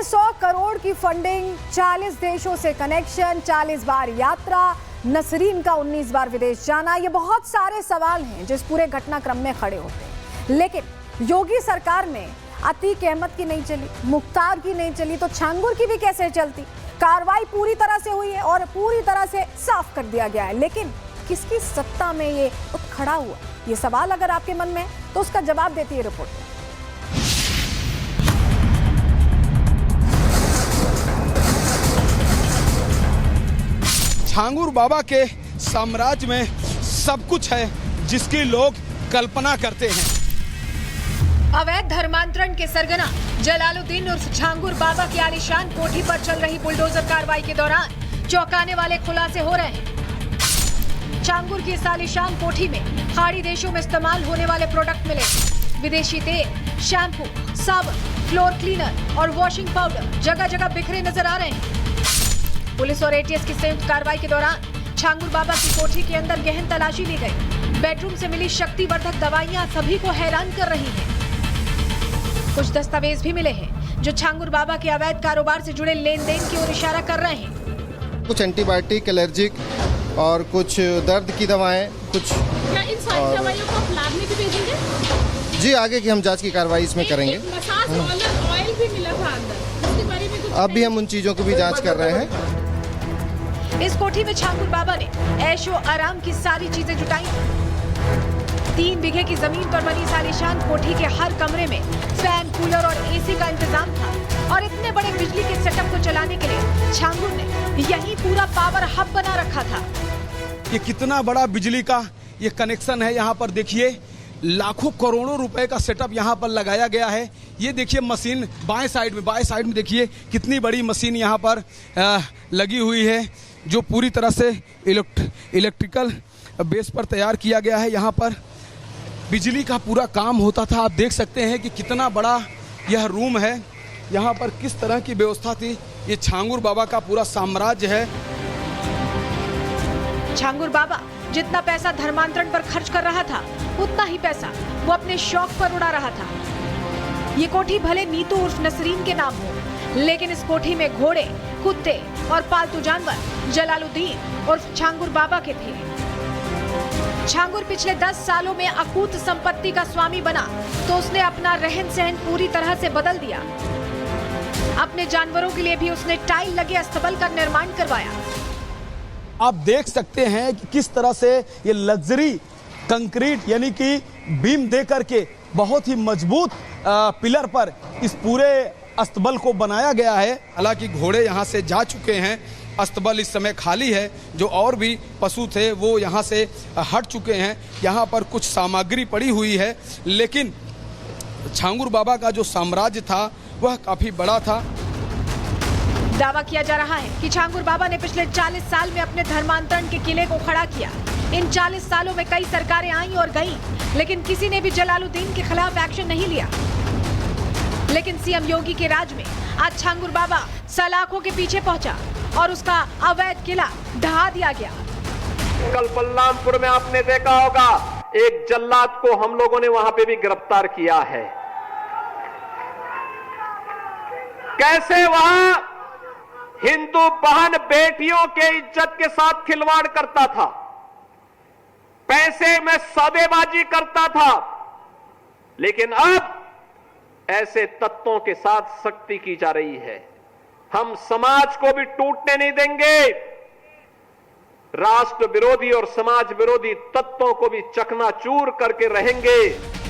100 करोड़ की फंडिंग, 40 देशों से कनेक्शन, 40 बार यात्रा, नसरीन का 19 बार विदेश जाना, ये बहुत सारे सवाल हैं जो इस पूरे घटनाक्रम में खड़े होते हैं। लेकिन योगी सरकार में अतीक अहमद की नहीं चली, मुख्तार की नहीं चली, तो छांगुर की भी कैसे चलती? कार्रवाई पूरी तरह से हुई है और पूरी तरह से साफ कर दिया गया है, लेकिन किसकी सत्ता में ये खड़ा हुआ? ये सवाल अगर आपके मन में है तो उसका जवाब देती है रिपोर्ट। छांगुर बाबा के साम्राज्य में सब कुछ है जिसकी लोग कल्पना करते हैं। अवैध धर्मांतरण के सरगना जलालुद्दीन उर्फ छांगुर बाबा की आलीशान कोठी पर चल रही बुलडोजर कार्रवाई के दौरान चौंकाने वाले खुलासे हो रहे हैं। छांगुर की इस आलीशान कोठी में खाड़ी देशों में इस्तेमाल होने वाले प्रोडक्ट मिले। विदेशी तेल, शैम्पू, साबुन, फ्लोर क्लीनर और वॉशिंग पाउडर जगह जगह बिखरे नजर आ रहे हैं। पुलिस और एटीएस की संयुक्त कार्रवाई के दौरान छांगुर बाबा की कोठी के अंदर गहन तलाशी ली गई। बेडरूम से मिली शक्तिवर्धक दवाइयां सभी को हैरान कर रही हैं। कुछ दस्तावेज भी मिले हैं जो छांगुर बाबा के अवैध कारोबार से जुड़े लेन देन की ओर इशारा कर रहे हैं। कुछ एंटीबायोटिक, एलर्जिक और कुछ दर्द की दवाएं, कुछ। क्या इन सारी दवाइयों को आप लैब में भी भेजेंगे? जी, आगे की हम जांच की कार्रवाई इसमें करेंगे। मसाज ऑयल भी मिला था अंदर, उसके बारे में कुछ? अब भी हम उन चीजों को भी जांच कर रहे हैं। इस कोठी में छांगुर बाबा ने ऐशो आराम की सारी चीजें जुटाई। 3 बीघे की जमीन पर बनी इस आलीशान कोठी के हर कमरे में फैन, कूलर और एसी का इंतजाम था और इतने बड़े बिजली के सेटअप को चलाने के लिए छांगुर ने यही पूरा पावर हब बना रखा था। ये कितना बड़ा बिजली का ये कनेक्शन है। यहाँ पर देखिए लाखों करोड़ों रुपए का सेटअप यहाँ पर लगाया गया है। ये देखिए मशीन बाएं साइड में देखिए कितनी बड़ी मशीन यहाँ पर लगी हुई है जो पूरी तरह से इलेक्ट्रिकल बेस पर तैयार किया गया है। यहाँ पर बिजली का पूरा काम होता था। आप देख सकते हैं कि कितना बड़ा यह रूम है। यहाँ पर किस तरह की व्यवस्था थी। ये छांगुर बाबा का पूरा साम्राज्य है। छांगुर बाबा जितना पैसा धर्मांतरण पर खर्च कर रहा था उतना ही पैसा वो अपने शौक पर उड़ा रहा था। ये कोठी भले नीतू उर्फ नसरीन के नाम हो, लेकिन इस कोठी में घोड़े, कुत्ते और पालतू जानवर जलालुद्दीन उर्फ छांगुर बाबा के थे। छांगुर पिछले 10 सालों में अकूत संपत्ति का स्वामी बना तो उसने अपना रहन सहन पूरी तरह से बदल दिया। अपने जानवरों के लिए भी उसने टाइल लगे अस्तबल का निर्माण करवाया। आप देख सकते हैं कि किस तरह से ये लग्जरी कंक्रीट यानी कि बीम दे करके बहुत ही मजबूत पिलर पर इस पूरे अस्तबल को बनाया गया है। हालांकि घोड़े यहाँ से जा चुके हैं, अस्तबल इस समय खाली है। जो और भी पशु थे वो यहाँ से हट चुके हैं। यहाँ पर कुछ सामग्री पड़ी हुई है, लेकिन छांगुर बाबा का जो साम्राज्य था वह काफी बड़ा था। दावा किया जा रहा है कि छांगुर बाबा ने पिछले 40 साल में अपने धर्मांतरण के किले को खड़ा किया। इन 40 सालों में कई सरकारें आईं और गईं, लेकिन किसी ने भी जलालुद्दीन के खिलाफ एक्शन नहीं लिया। लेकिन सीएम योगी के राज में आज छांगुर बाबा सलाखों के पीछे पहुंचा और उसका अवैध किला ढहा दिया गया। कल बलरामपुर में आपने देखा होगा एक जल्लाद को हम लोगों ने वहां पे भी गिरफ्तार किया है। कैसे वहां हिंदू बहन बेटियों के इज्जत के साथ खिलवाड़ करता था, पैसे में सौदेबाजी करता था, लेकिन अब ऐसे तत्वों के साथ सख्ती की जा रही है। हम समाज को भी टूटने नहीं देंगे। राष्ट्र विरोधी और समाज विरोधी तत्वों को भी चकनाचूर करके रहेंगे।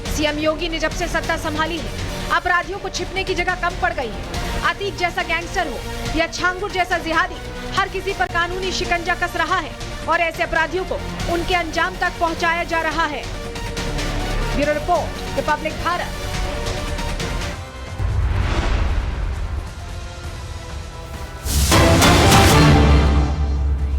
सीएम योगी ने जब से सत्ता संभाली है, अपराधियों को छिपने की जगह कम पड़ गई है। अतीक जैसा गैंगस्टर हो या छांगुर जैसा जिहादी, हर किसी पर कानूनी शिकंजा कस रहा है और ऐसे अपराधियों को उनके अंजाम तक पहुंचाया जा रहा है। Bureau report, Republic Bharat.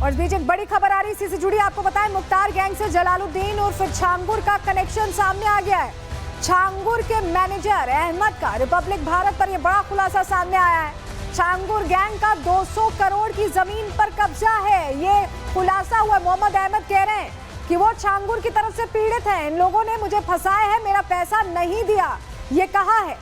और इस बीच एक बड़ी खबर आ रही है इसी से जुड़ी। आपको बताएं, मुख्तार गैंग से जलालुद्दीन उर्फ छांगुर का कनेक्शन सामने आ गया है। छांगुर के मैनेजर अहमद का रिपब्लिक भारत पर यह बड़ा खुलासा सामने आया है। छांगुर गैंग का 200 करोड़ की जमीन पर कब्जा है, ये खुलासा हुआ। मोहम्मद अहमद कह रहे हैं कि वो छांगुर की तरफ से पीड़ित हैं। इन लोगों ने मुझे फंसाया है, मेरा पैसा नहीं दिया, ये कहा है।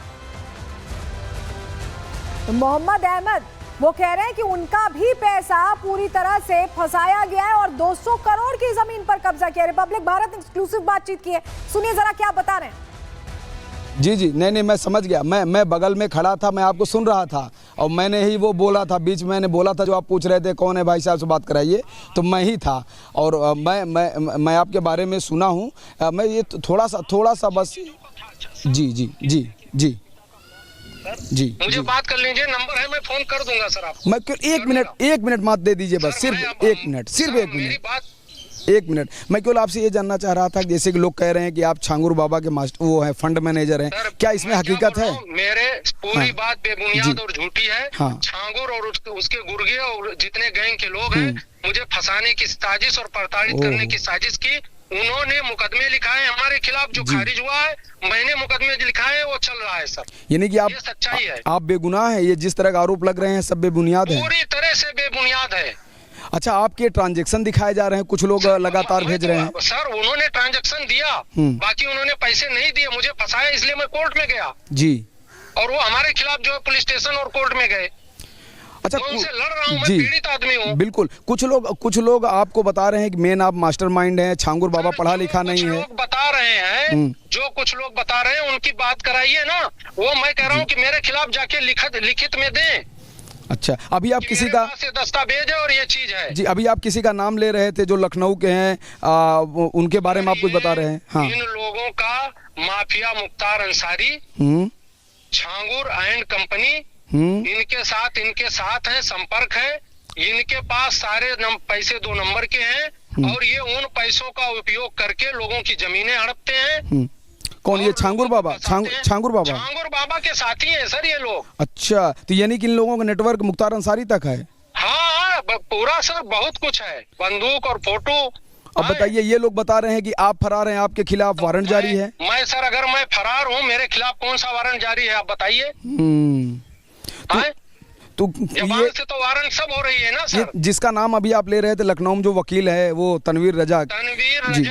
तो मोहम्मद अहमद वो कह रहे हैं कि उनका भी पैसा पूरी तरह से फंसाया गया है और 200 करोड़ की जमीन पर कब्जा किया। रिपब्लिक भारत एक्सक्लूसिव बातचीत की है, सुनिए जरा क्या बता रहे हैं। जी जी, नहीं मैं समझ गया। मैं बगल में खड़ा था, मैं आपको सुन रहा था और मैंने ही वो बोला था, बीच में मैंने बोला था, जो आप पूछ रहे थे कौन है भाई साहब से बात कराइए, तो मैं ही था। और मैं आपके बारे में सुना हूँ। मैं ये थोड़ा सा बस जी मुझे बात कर लीजिए, नंबर है, मैं फोन कर दूंगा सर आपको। मैं एक मिनट मात्र दे दीजिए बस, सिर्फ एक मिनट। एक मिनट, मैं केवल आपसे ये जानना चाह रहा था कि जैसे कि लोग कह रहे हैं कि आप छांगुर बाबा के मास्टर वो हैं, फंड मैनेजर हैं, क्या इसमें हकीकत है? मेरे पूरी बात बेबुनियाद और झूठी है। हाँ। छांगुर और उसके गुर्गे और जितने गैंग के लोग हैं, मुझे फंसाने की साजिश और प्रताड़ित करने की साजिश की। उन्होंने मुकदमे लिखाए हमारे खिलाफ, जो खारिज हुआ है। मैंने मुकदमे लिखाए, वो चल रहा है सर। यानी कि ये सच्चाई है। आप बेगुनाह हैं, ये जिस तरह का आरोप लग रहे हैं सब बेबुनियाद है, पूरी तरह से बेबुनियाद है। अच्छा, आपके ट्रांजैक्शन दिखाए जा रहे हैं, कुछ लोग लगातार भेज रहे हैं। सर उन्होंने ट्रांजैक्शन दिया, बाकी उन्होंने पैसे नहीं दिए, मुझे फंसाया, इसलिए मैं कोर्ट में गया जी। और वो हमारे खिलाफ जो है पुलिस स्टेशन और कोर्ट में गए। अच्छा, मैं उनसे लड़ रहा हूँ, मैं जी, पीड़ित आदमी हूँ। बिल्कुल। कुछ लोग आपको बता रहे हैं कि मेन आप मास्टरमाइंड हैं, छांगुर बाबा पढ़ा लिखा नहीं है। लोग बता रहे हैं, जो कुछ लोग बता रहे हैं उनकी बात कराइए ना। वो मैं कह रहा हूँ कि मेरे खिलाफ जाके लिखित में दें। अच्छा, अभी आप किसी का दस्तावेज है और ये चीज है जी, अभी आप किसी का नाम ले रहे थे जो लखनऊ के हैं, उनके बारे में आप कुछ बता रहे हैं? हाँ, इन लोगों का mafia Mukhtar Ansari, Changur and company, इनके साथ है, संपर्क है। इनके पास सारे पैसे 2 नंबर के हैं और ये उन पैसों का उपयोग करके लोगों की जमीनें हड़पते हैं। कौन, ये छांगुर बाबा? छांगुर बाबा के साथी हैं सर ये लोग। अच्छा, तो यानी कि इन लोगों का नेटवर्क मुख्तार अंसारी तक है? हाँ, पूरा सर, बहुत कुछ है, बंदूक और फोटो। अब बताइए, ये लोग बता रहे हैं कि आप फरार हैं, आपके खिलाफ वारंट जारी है। मैं सर, अगर मैं फरार हूँ, मेरे खिलाफ कौन सा वारंट जारी है, आप बताइए। तो ये से तो वारंट सब हो रही है ना सर। जिसका नाम अभी आप ले रहे थे, लखनऊ में जो वकील है, वो तनवीर रजा जी,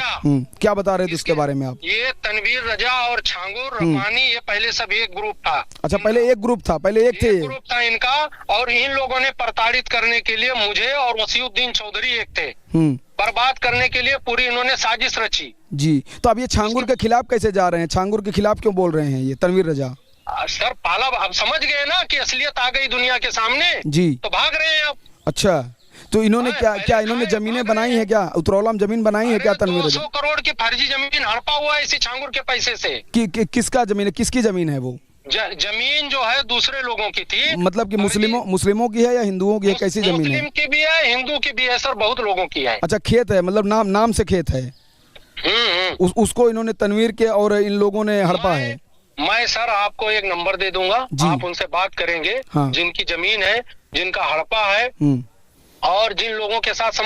क्या बता रहे थे उसके बारे में आप? ये तनवीर रजा और छांगुर रमानी, ये पहले सब एक ग्रुप था। अच्छा, पहले एक ग्रुप था, एक ग्रुप था इनका। और इन लोगों ने प्रताड़ित करने के लिए मुझे और वसीउद्दीन चौधरी एक थे, बर्बाद करने के लिए पूरी इन्होंने साजिश रची जी। तो अब ये छांगुर के खिलाफ कैसे जा रहे हैं? छांगुर के खिलाफ क्यों बोल रहे हैं ये तनवीर रजा? सर पाला, अब समझ गए ना कि असलियत आ गई दुनिया के सामने जी, तो भाग रहे हैं अब। अच्छा, तो इन्होंने क्या इन्होंने जमीनें बनाई है क्या? उतरौला में जमीन बनाई है क्या तनवीर रजा? 200 करोड़ की फर्जी जमीन हड़पा हुआ है इसी छांगुर के पैसे से। किसका जमीन है, किसकी जमीन है वो? जमीन जो है दूसरे लोगों की थी। मतलब कि मुस्लिमों की है या हिंदुओं की है? कैसी जमीन है? मुस्लिम की भी है, हिंदू की भी है सर, बहुत लोगों की है। अच्छा, खेत है, मतलब नाम से खेत है। उसको इन्होंने तनवीर के और इन लोगों ने हड़पा है। मैं सर आपको एक नंबर दे दूंगा, आप उनसे बात करेंगे। हाँ। जिनकी जमीन है, जिनका हड़पा है और जिन लोगों के साथ